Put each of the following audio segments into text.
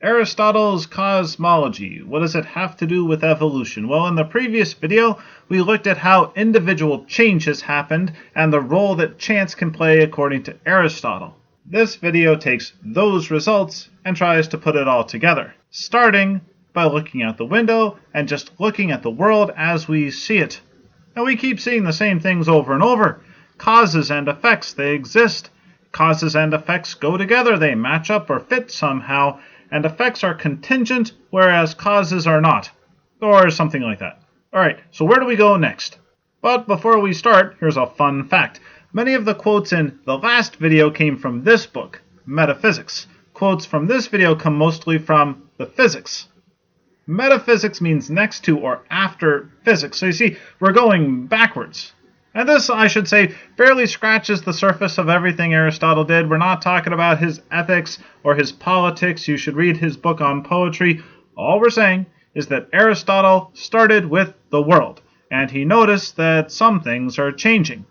Aristotle's Cosmology. What does it have to do with evolution? Well, in the previous video, we looked at how individual changes happened and the role that chance can play according to Aristotle. This video takes those results and tries to put it all together, starting by looking out the window and just looking at the world as we see it. And we keep seeing the same things over and over. Causes and effects, they exist. Causes and effects go together, they match up or fit somehow, and effects are contingent, whereas causes are not, or something like that. Alright, so where do we go next? But before we start, here's a fun fact. Many of the quotes in the last video came from this book, Metaphysics. Quotes from this video come mostly from the physics. Metaphysics means next to or after physics, so you see, we're going backwards. And this, I should say, barely scratches the surface of everything Aristotle did. We're not talking about his ethics or his politics. You should read his book on poetry. All we're saying is that Aristotle started with the world, and he noticed that some things are changing.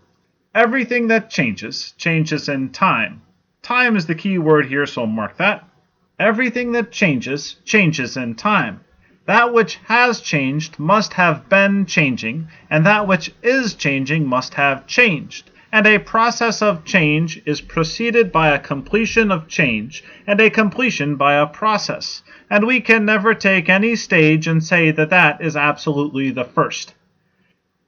Everything that changes, changes in time. Time is the key word here, so mark that. Everything that changes, changes in time. That which has changed must have been changing, and that which is changing must have changed. And a process of change is preceded by a completion of change, and a completion by a process. And we can never take any stage and say that that is absolutely the first.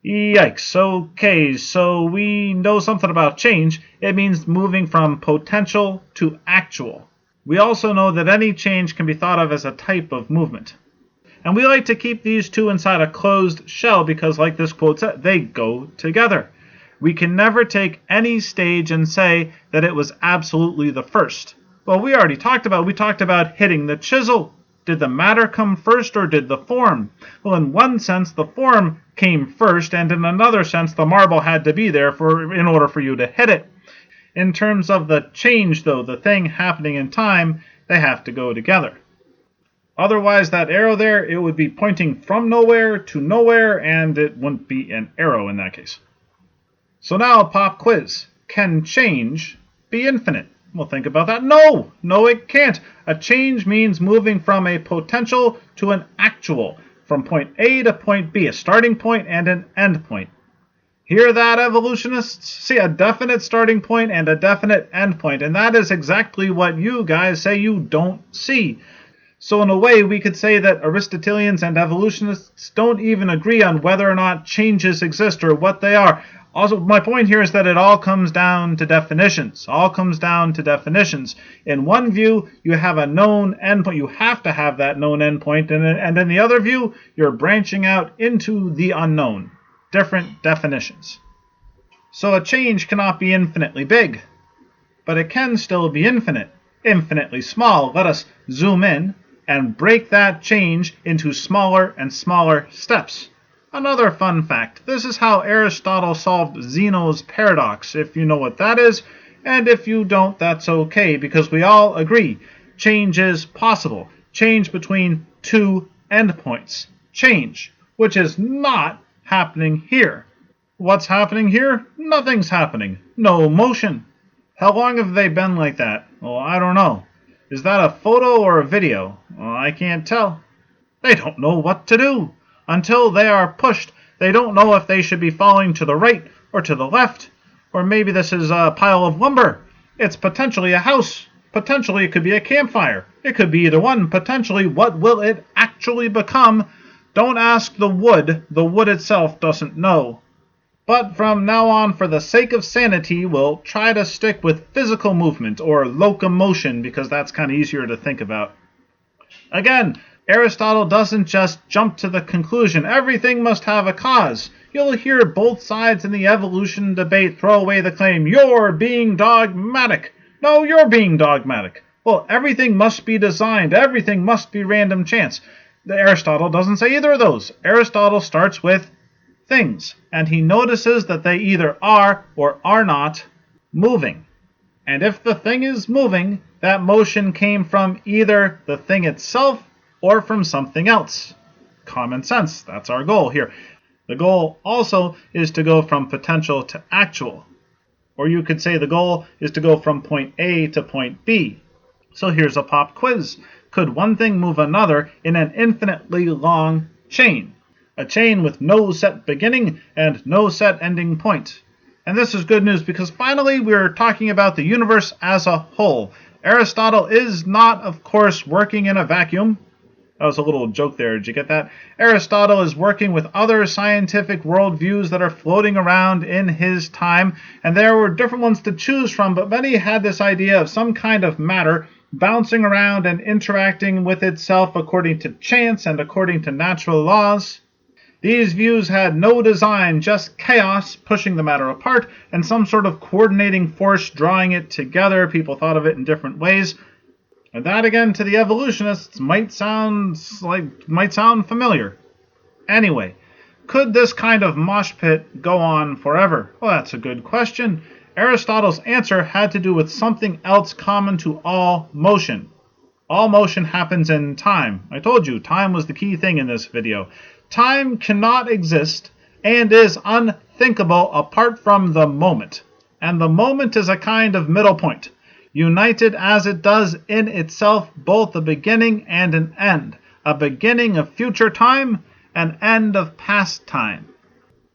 Yikes. Okay, so we know something about change. It means moving from potential to actual. We also know that any change can be thought of as a type of movement. And we like to keep these two inside a closed shell because, like this quote said, they go together. We can never take any stage and say that it was absolutely the first. Well, we talked about hitting the chisel. Did the matter come first or did the form? Well, in one sense, the form came first, and in another sense, the marble had to be there in order for you to hit it. In terms of the change, though, the thing happening in time, they have to go together. Otherwise, that arrow there, it would be pointing from nowhere to nowhere, and it wouldn't be an arrow in that case. So now, pop quiz. Can change be infinite? Well, think about that. No, it can't. A change means moving from a potential to an actual, from point A to point B, a starting point and an end point. Hear that, evolutionists? See, a definite starting point and a definite end point, and that is exactly what you guys say you don't see. So in a way, we could say that Aristotelians and evolutionists don't even agree on whether or not changes exist or what they are. Also, my point here is that it all comes down to definitions. In one view, you have a known endpoint. You have to have that known endpoint. And in the other view, you're branching out into the unknown. Different definitions. So a change cannot be infinitely big, but it can still be infinite. Infinitely small. Let us zoom in and break that change into smaller and smaller steps. Another fun fact, this is how Aristotle solved Zeno's paradox, if you know what that is, and if you don't, that's okay, because we all agree, change is possible. Change between two endpoints. Change, which is not happening here. What's happening here? Nothing's happening. No motion. How long have they been like that? Well, I don't know. Is that a photo or a video? Well, I can't tell. They don't know what to do. Until they are pushed, they don't know if they should be falling to the right or to the left. Or maybe this is a pile of lumber. It's potentially a house. Potentially it could be a campfire. It could be either one. Potentially, what will it actually become? Don't ask the wood. The wood itself doesn't know. But from now on, for the sake of sanity, we'll try to stick with physical movement or locomotion because that's kind of easier to think about. Again, Aristotle doesn't just jump to the conclusion everything must have a cause. You'll hear both sides in the evolution debate throw away the claim, you're being dogmatic. No, you're being dogmatic. Well, everything must be designed. Everything must be random chance. Aristotle doesn't say either of those. Aristotle starts with things, and he notices that they either are or are not moving. And if the thing is moving, that motion came from either the thing itself or from something else. Common sense, that's our goal here. The goal also is to go from potential to actual. Or you could say the goal is to go from point A to point B. So here's a pop quiz. could one thing move another in an infinitely long chain. A chain with no set beginning and no set ending point. And this is good news because finally we're talking about the universe as a whole. Aristotle is not, of course, working in a vacuum. That was a little joke there. Did you get that? Aristotle is working with other scientific worldviews that are floating around in his time, and there were different ones to choose from, but many had this idea of some kind of matter bouncing around and interacting with itself according to chance and according to natural laws. These views had no design, just chaos pushing the matter apart and some sort of coordinating force drawing it together. People thought of it in different ways. And that, again, to the evolutionists might sound familiar. Anyway, could this kind of mosh pit go on forever? Well, that's a good question. Aristotle's answer had to do with something else common to all motion. All motion happens in time. I told you, time was the key thing in this video. Time cannot exist and is unthinkable apart from the moment. And the moment is a kind of middle point, united as it does in itself both a beginning and an end, a beginning of future time, an end of past time.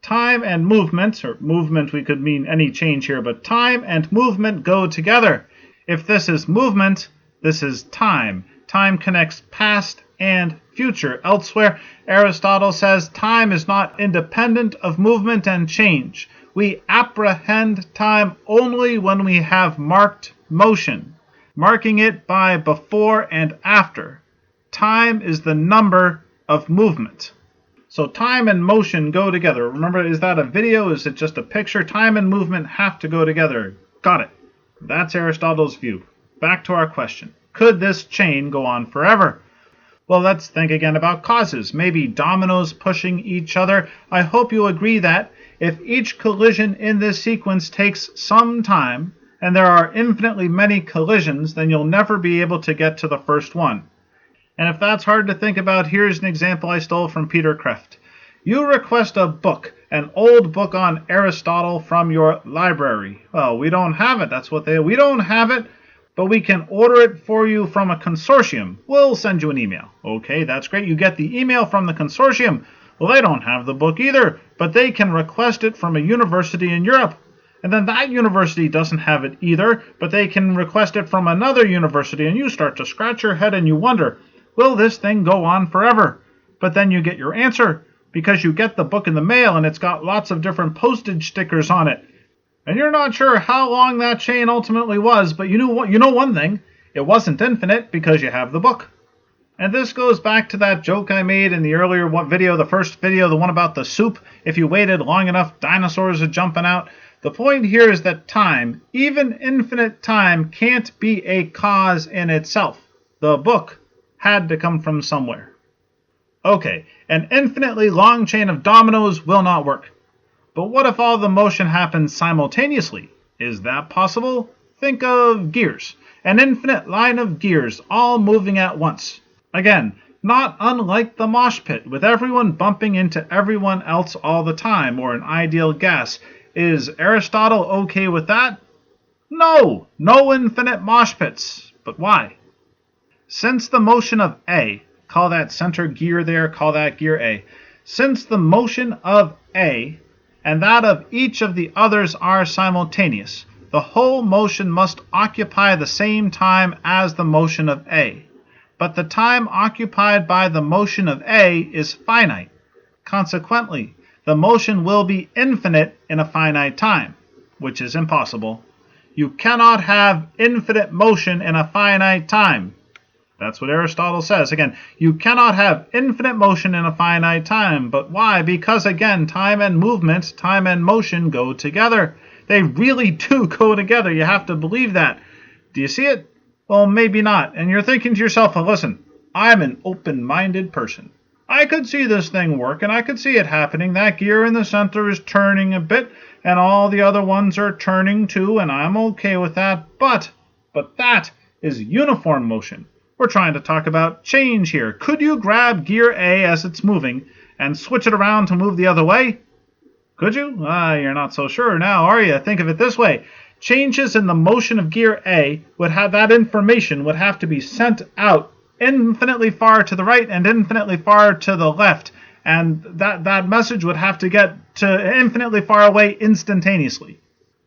Time and movement, or movement we could mean any change here, but time and movement go together. If this is movement, this is time. Time connects past and future. Elsewhere, Aristotle says time is not independent of movement and change. We apprehend time only when we have marked motion, marking it by before and after. Time is the number of movement. So time and motion go together. Remember, is that a video? Is it just a picture? Time and movement have to go together. Got it. That's Aristotle's view. Back to our question. Could this chain go on forever? Well, let's think again about causes. Maybe dominoes pushing each other. I hope you agree that if each collision in this sequence takes some time, and there are infinitely many collisions, then you'll never be able to get to the first one. And if that's hard to think about, here's an example I stole from Peter Kreeft. You request a book, an old book on Aristotle from your library. Well, we don't have it. We don't have it, but we can order it for you from a consortium. We'll send you an email. Okay, that's great. You get the email from the consortium. Well, they don't have the book either, but they can request it from a university in Europe. And then that university doesn't have it either, but they can request it from another university, and you start to scratch your head and you wonder, will this thing go on forever? But then you get your answer, because you get the book in the mail and it's got lots of different postage stickers on it. And you're not sure how long that chain ultimately was, but you know one thing, it wasn't infinite because you have the book. And this goes back to that joke I made in the earlier video, the first video, the one about the soup. If you waited long enough, dinosaurs are jumping out. The point here is that time, even infinite time, can't be a cause in itself. The book had to come from somewhere. Okay, an infinitely long chain of dominoes will not work. But what if all the motion happens simultaneously? Is that possible? Think of gears. An infinite line of gears all moving at once. Again, not unlike the mosh pit, with everyone bumping into everyone else all the time, or an ideal gas. Is Aristotle okay with that? No infinite mosh pits. But why? Since the motion of A, call that center gear there, call that gear A. Since the motion of A and that of each of the others are simultaneous, the whole motion must occupy the same time as the motion of A. But the time occupied by the motion of A is finite. Consequently, the motion will be infinite in a finite time, which is impossible. You cannot have infinite motion in a finite time. That's what Aristotle says. Again, you cannot have infinite motion in a finite time. But why? Because, again, time and movement, time and motion go together. They really do go together. You have to believe that. Do you see it? Well, maybe not. And you're thinking to yourself, well, listen, I'm an open-minded person. I could see this thing work, and I could see it happening. That gear in the center is turning a bit, and all the other ones are turning too, and I'm okay with that. But that is uniform motion. We're trying to talk about change here. Could you grab gear A as it's moving and switch it around to move the other way? Could you? You're not so sure now, are you? Think of it this way. Changes in the motion of gear A would have that information would have to be sent out infinitely far to the right and infinitely far to the left, and that message would have to get to infinitely far away instantaneously.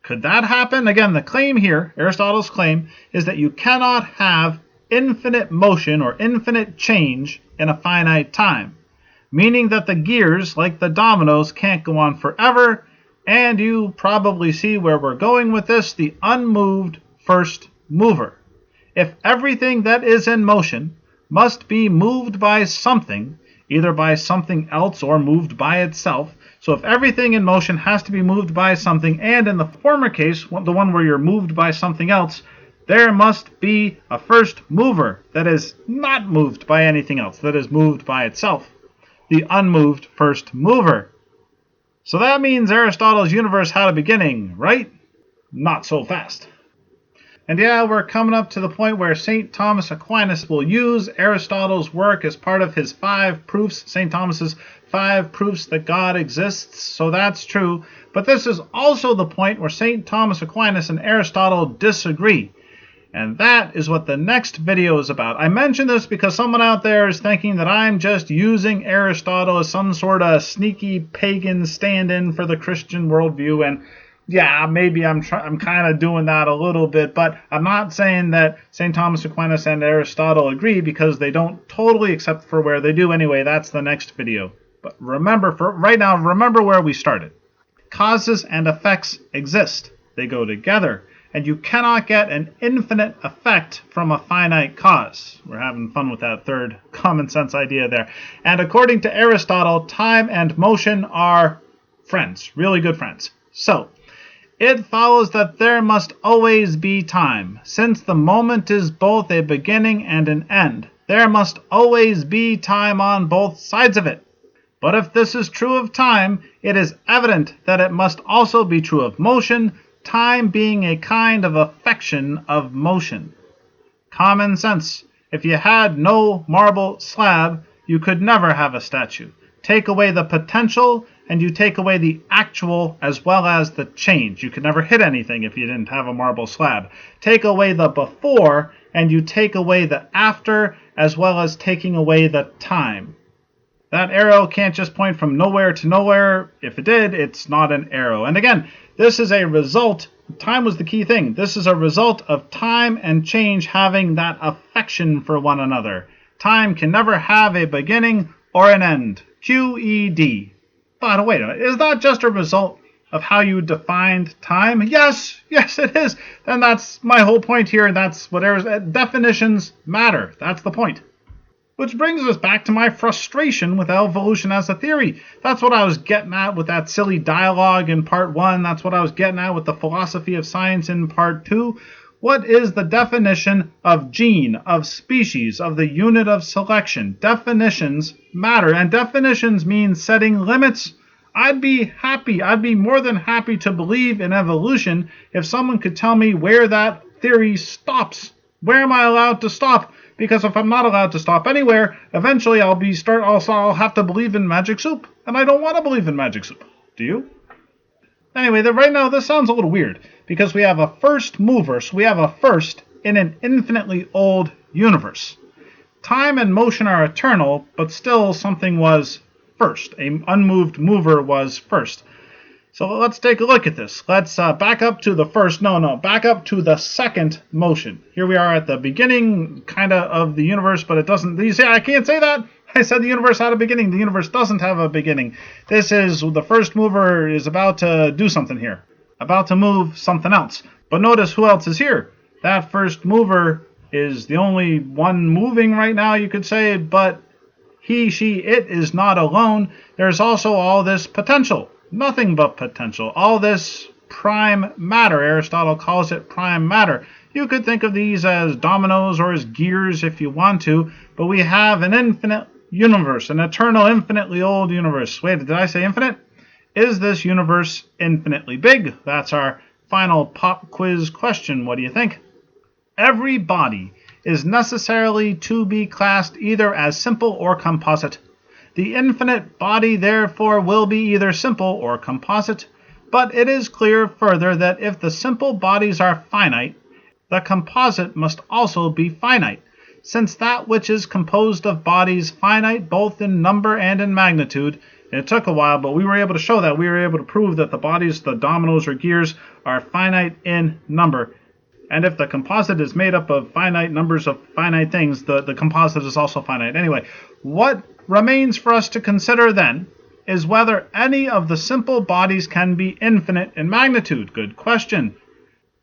Could that happen? Again, the claim here, Aristotle's claim, is that you cannot have infinite motion or infinite change in a finite time, meaning that the gears, like the dominoes, can't go on forever, and you probably see where we're going with this, the unmoved first mover. If everything that is in motion must be moved by something, either by something else or moved by itself, so if everything in motion has to be moved by something, and in the former case, the one where you're moved by something else, there must be a first mover that is not moved by anything else, that is moved by itself. The unmoved first mover. So that means Aristotle's universe had a beginning, right? Not so fast. And yeah, we're coming up to the point where St. Thomas Aquinas will use Aristotle's work as part of his 5 proofs, St. Thomas's 5 proofs that God exists, so that's true. But this is also the point where St. Thomas Aquinas and Aristotle disagree. And that is what the next video is about. I mention this because someone out there is thinking that I'm just using Aristotle as some sort of sneaky pagan stand-in for the Christian worldview, and yeah, maybe I'm kind of doing that a little bit, but I'm not saying that St. Thomas Aquinas and Aristotle agree, because they don't totally, except for where they do. Anyway, that's the next video. But remember, for right now, remember where we started. Causes and effects exist. They go together. And you cannot get an infinite effect from a finite cause. We're having fun with that third common sense idea there. And according to Aristotle, time and motion are friends, really good friends. So, it follows that there must always be time. Since the moment is both a beginning and an end, there must always be time on both sides of it. But if this is true of time, it is evident that it must also be true of motion, time being a kind of affection of motion. Common sense. If you had no marble slab, you could never have a statue. Take away the potential, and you take away the actual as well as the change. You could never hit anything if you didn't have a marble slab. Take away the before, and you take away the after, as well as taking away the time. That arrow can't just point from nowhere to nowhere. If it did, it's not an arrow. And again, this is a result. Time was the key thing. This is a result of time and change having that affection for one another. Time can never have a beginning or an end. QED. But wait a minute, is that just a result of how you defined time? Yes, it is. And that's my whole point here. That's what definitions matter. That's the point. Which brings us back to my frustration with evolution as a theory. That's what I was getting at with that silly dialogue in part 1. That's what I was getting at with the philosophy of science in part 2. What is the definition of gene, of species, of the unit of selection? Definitions matter, and definitions mean setting limits. I'd be more than happy to believe in evolution if someone could tell me where that theory stops. Where am I allowed to stop? Because if I'm not allowed to stop anywhere, eventually I'll have to believe in magic soup. And I don't want to believe in magic soup. Do you? Anyway, right now this sounds a little weird, because we have a first mover, so we have a first in an infinitely old universe. Time and motion are eternal, but still something was first. An unmoved mover was first. So let's take a look at this. Let's back up to the back up to the second motion. Here we are at the beginning, of the universe, but it doesn't, you see, I can't say that. I said the universe had a beginning. The universe doesn't have a beginning. This is, the first mover is about to do something here. About to move something else. But notice who else is here. That first mover is the only one moving right now, you could say, but he, she, it is not alone. There's also all this potential. Nothing but potential. All this prime matter. Aristotle calls it prime matter. You could think of these as dominoes or as gears if you want to, but we have an infinite universe, an eternal, infinitely old universe. Wait, did I say infinite? Is this universe infinitely big? That's our final pop quiz question. What do you think? Every body is necessarily to be classed either as simple or composite. The infinite body, therefore, will be either simple or composite, but it is clear further that if the simple bodies are finite, the composite must also be finite. since that which is composed of bodies finite both in number and in magnitude. It took a while, but we were able to show that. We were able to prove that the bodies, the dominoes or gears, are finite in number. And if the composite is made up of finite numbers of finite things, the composite is also finite. Anyway, what remains for us to consider then is whether any of the simple bodies can be infinite in magnitude. Good question.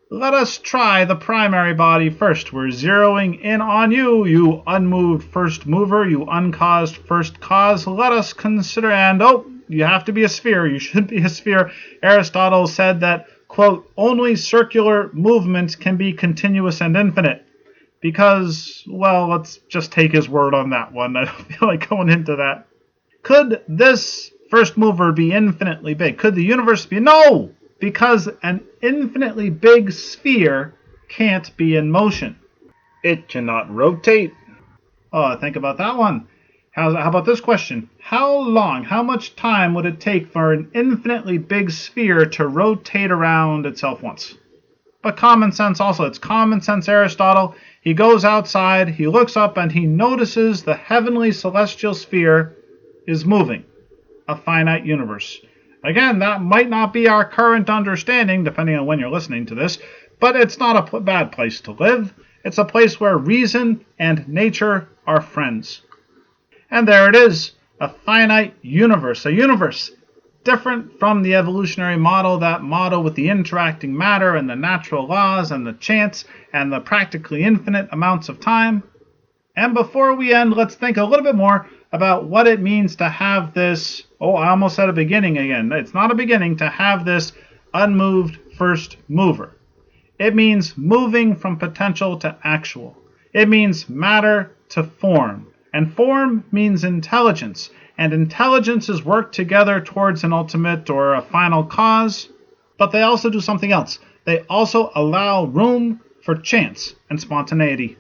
Let us try the primary body first. We're zeroing in on you, you unmoved first mover, you uncaused first cause. Let us consider, and you have to be a sphere. You should be a sphere. Aristotle said that, quote, only circular movement can be continuous and infinite. Because, well, let's just take his word on that one. I don't feel like going into that. Could this first mover be infinitely big? Could the universe be? No! Because an infinitely big sphere can't be in motion. It cannot rotate. Oh, think about that one. How about this question? How much time would it take for an infinitely big sphere to rotate around itself once? But common sense also. It's common sense, Aristotle. He goes outside, he looks up, and he notices the heavenly celestial sphere is moving. A finite universe. Again, that might not be our current understanding, depending on when you're listening to this, but it's not a bad place to live. It's a place where reason and nature are friends. And there it is, a finite universe, a universe different from the evolutionary model, that model with the interacting matter and the natural laws and the chance and the practically infinite amounts of time. And before we end, let's think a little bit more about what it means to have this, I almost said a beginning again. It's not a beginning, to have this unmoved first mover. It means moving from potential to actual. It means matter to form. And form means intelligence. And intelligences work together towards an ultimate or a final cause. But they also do something else. They also allow room for chance and spontaneity.